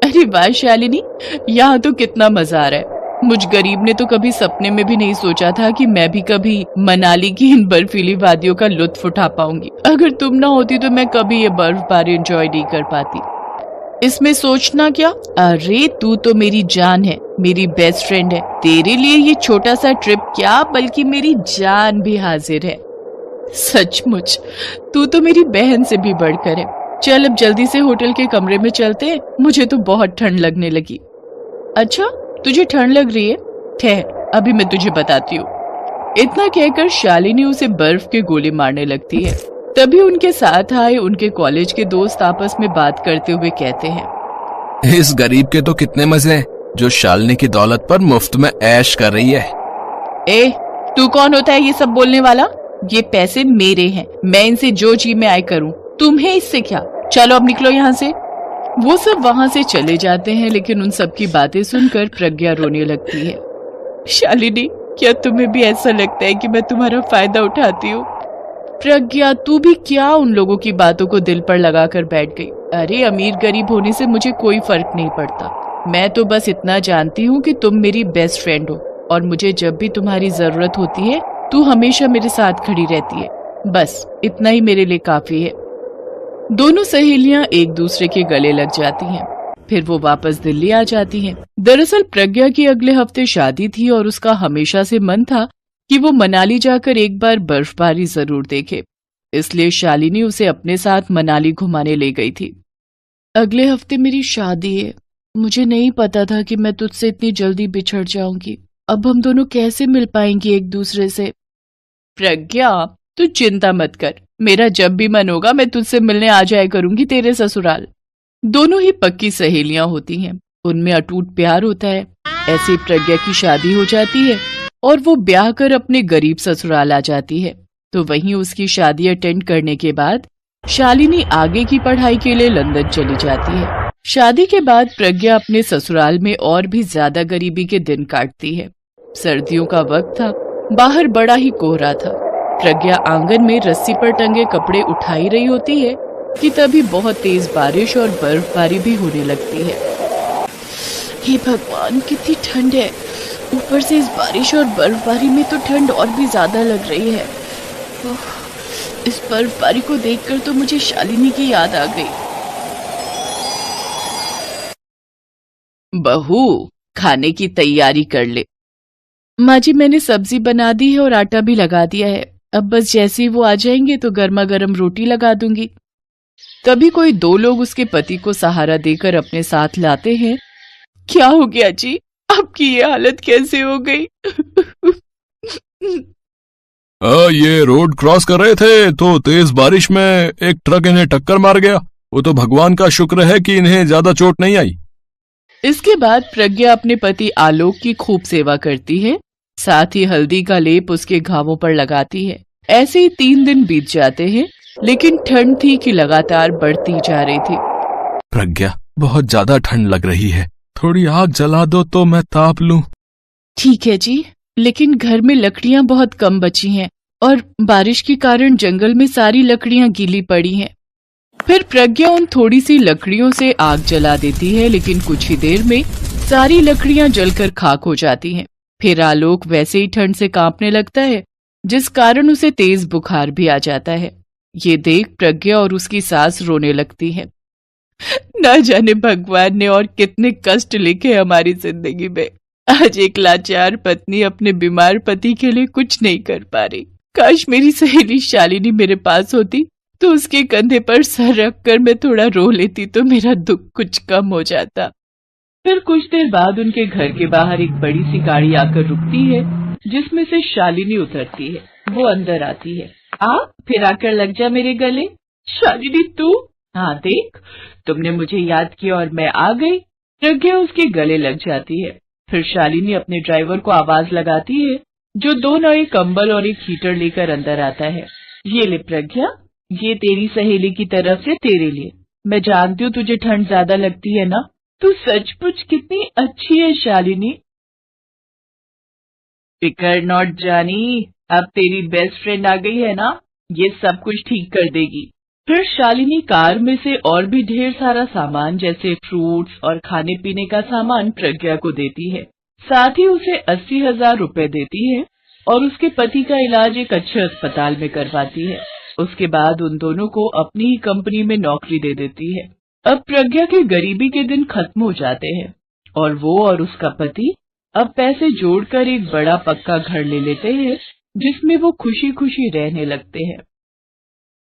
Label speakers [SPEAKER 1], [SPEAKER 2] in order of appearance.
[SPEAKER 1] अरे वाह शालिनी, यहाँ तो कितना मजा आ रहा है। मुझ गरीब ने तो कभी सपने में भी नहीं सोचा था कि मैं भी कभी मनाली की इन बर्फीली वादियों का लुत्फ उठा पाऊंगी। अगर तुम ना होती तो मैं कभी ये बर्फबारी एंजॉय नहीं कर पाती। इसमें सोचना क्या, अरे तू तो मेरी जान है, मेरी बेस्ट फ्रेंड है। तेरे लिए ये छोटा सा ट्रिप क्या, बल्कि मेरी जान भी हाजिर है। सचमुच तू तो मेरी बहन से भी बढ़कर है। चल अब जल्दी से होटल के कमरे में चलते हैं, मुझे तो बहुत ठंड लगने लगी। अच्छा तुझे ठंड लग रही है, ठहर अभी मैं तुझे बताती हूँ। इतना कहकर शालिनी उसे बर्फ के गोले मारने लगती है। तभी उनके साथ आए उनके कॉलेज के दोस्त आपस में बात करते हुए कहते हैं,
[SPEAKER 2] इस गरीब के तो कितने मजे हैं जो शालिनी की दौलत पर मुफ्त में ऐश कर रही है।
[SPEAKER 1] ए तू कौन होता है ये सब बोलने वाला? ये पैसे मेरे हैं, मैं इनसे जो जी में आए करूं, तुम्हें इससे क्या? चलो अब निकलो यहाँ से। वो सब वहां से चले जाते हैं, लेकिन उन सब की बातें सुनकर प्रज्ञा रोने लगती है। शालिनी क्या तुम्हें भी ऐसा लगता है कि मैं तुम्हारा फायदा उठाती हूँ? प्रज्ञा तू भी क्या उन लोगों की बातों को दिल पर लगाकर बैठ गई? अरे अमीर गरीब होने से मुझे कोई फर्क नहीं पड़ता। मैं तो बस इतना जानती हूँ कि तुम मेरी बेस्ट फ्रेंड हो और मुझे जब भी तुम्हारी जरूरत होती है तू हमेशा मेरे साथ खड़ी रहती है। बस इतना ही मेरे लिए काफी है। दोनों सहेलियां एक दूसरे के गले लग जाती हैं। फिर वो वापस दिल्ली आ जाती हैं। दरअसल प्रज्ञा की अगले हफ्ते शादी थी और उसका हमेशा से मन था कि वो मनाली जाकर एक बार बर्फबारी जरूर देखे। इसलिए शालिनी उसे अपने साथ मनाली घुमाने ले गई थी। अगले हफ्ते मेरी शादी है, मुझे नहीं पता था कि मैं तुझसे इतनी जल्दी बिछड़ जाऊंगी। अब हम दोनों कैसे मिल पाएंगे एक दूसरे से? प्रज्ञा तू चिंता मत कर, मेरा जब भी मन होगा मैं तुझसे मिलने आ जाया करूंगी तेरे ससुराल। दोनों ही पक्की सहेलियां होती हैं, उनमें अटूट प्यार होता है। ऐसे प्रज्ञा की शादी हो जाती है और वो ब्याह कर अपने गरीब ससुराल आ जाती है। तो वहीं उसकी शादी अटेंड करने के बाद शालिनी आगे की पढ़ाई के लिए लंदन चली जाती है। शादी के बाद प्रज्ञा अपने ससुराल में और भी ज्यादा गरीबी के दिन काटती है। सर्दियों का वक्त था, बाहर बड़ा ही कोहरा था। प्रज्ञा आंगन में रस्सी पर टंगे कपड़े उठाई रही होती है कि तभी बहुत तेज बारिश और बर्फबारी भी होने लगती है। हे भगवान कितनी ठंड है, ऊपर से इस बारिश और बर्फबारी में तो ठंड और भी ज्यादा लग रही है। इस बर्फबारी को देखकर तो मुझे शालिनी की याद आ गई। बहू खाने की तैयारी कर ले। माँ जी मैंने सब्जी बना दी है और आटा भी लगा दिया है, अब बस जैसे ही वो आ जाएंगे तो गर्मा गर्म रोटी लगा दूंगी। तभी कोई दो लोग उसके पति को सहारा देकर अपने साथ लाते हैं। क्या हो गया जी, आपकी ये हालत कैसे हो गई?
[SPEAKER 2] ये रोड क्रॉस कर रहे थे तो तेज बारिश में एक ट्रक इन्हें टक्कर मार गया। वो तो भगवान का शुक्र है कि इन्हें ज्यादा चोट नहीं आई।
[SPEAKER 1] इसके बाद प्रज्ञा अपने पति आलोक की खूब सेवा करती है, साथ ही हल्दी का लेप उसके घावों पर लगाती है। ऐसे ही 3 दिन बीत जाते हैं, लेकिन ठंड थी कि लगातार बढ़ती जा रही थी।
[SPEAKER 2] प्रज्ञा बहुत ज्यादा ठंड लग रही है, थोड़ी आग जला दो तो मैं ताप लूं।
[SPEAKER 1] ठीक है जी, लेकिन घर में लकड़ियां बहुत कम बची हैं और बारिश के कारण जंगल में सारी लकड़ियां गीली पड़ी हैं। फिर प्रज्ञा उन थोड़ी सी लकड़ियों से आग जला देती है, लेकिन कुछ ही देर में सारी लकड़ियां जलकर खाक हो जाती हैं। फिर आलोक वैसे ही ठंड से कांपने लगता है, जिस कारण उसे तेज बुखार भी आ जाता है। ये देख प्रज्ञा और उसकी सास रोने लगती है। न जाने भगवान ने और कितने कष्ट लिखे हमारी जिंदगी में। आज एक लाचार पत्नी अपने बीमार पति के लिए कुछ नहीं कर पा रही। काश मेरी सहेली शालिनी मेरे पास होती तो उसके कंधे पर सर रखकर मैं थोड़ा रो लेती तो मेरा दुख कुछ कम हो जाता। फिर कुछ देर बाद उनके घर के बाहर एक बड़ी सी गाड़ी आकर रुकती है, जिसमें से शालिनी उतरती है। वो अंदर आती है। फिर आकर लग जा मेरे गले। शालिनी तू? हाँ देख, तुमने मुझे याद किया और मैं आ गई। प्रज्ञा उसके गले लग जाती है। फिर शालिनी अपने ड्राइवर को आवाज लगाती है, जो 2 नए कंबल और एक हीटर लेकर अंदर आता है। ये ले प्रज्ञा, ये तेरी सहेली की तरफ से तेरे लिए। मैं जानती हूँ तुझे ठंड ज्यादा लगती है ना। तू सचमुच कितनी अच्छी है शालिनी। फिकर नॉट जानी, अब तेरी बेस्ट फ्रेंड आ गई है ना, ये सब कुछ ठीक कर देगी। फिर शालिनी कार में से और भी ढेर सारा सामान जैसे फ्रूट्स और खाने पीने का सामान प्रज्ञा को देती है। साथ ही उसे 80,000 रुपए देती है और उसके पति का इलाज एक अच्छे अस्पताल में करवाती है। उसके बाद उन दोनों को अपनी ही कंपनी में नौकरी दे देती है। अब प्रज्ञा के गरीबी के दिन खत्म हो जाते हैं और वो और उसका पति अब पैसे जोड़कर एक बड़ा पक्का घर ले लेते हैं जिसमें वो खुशी खुशी रहने लगते हैं।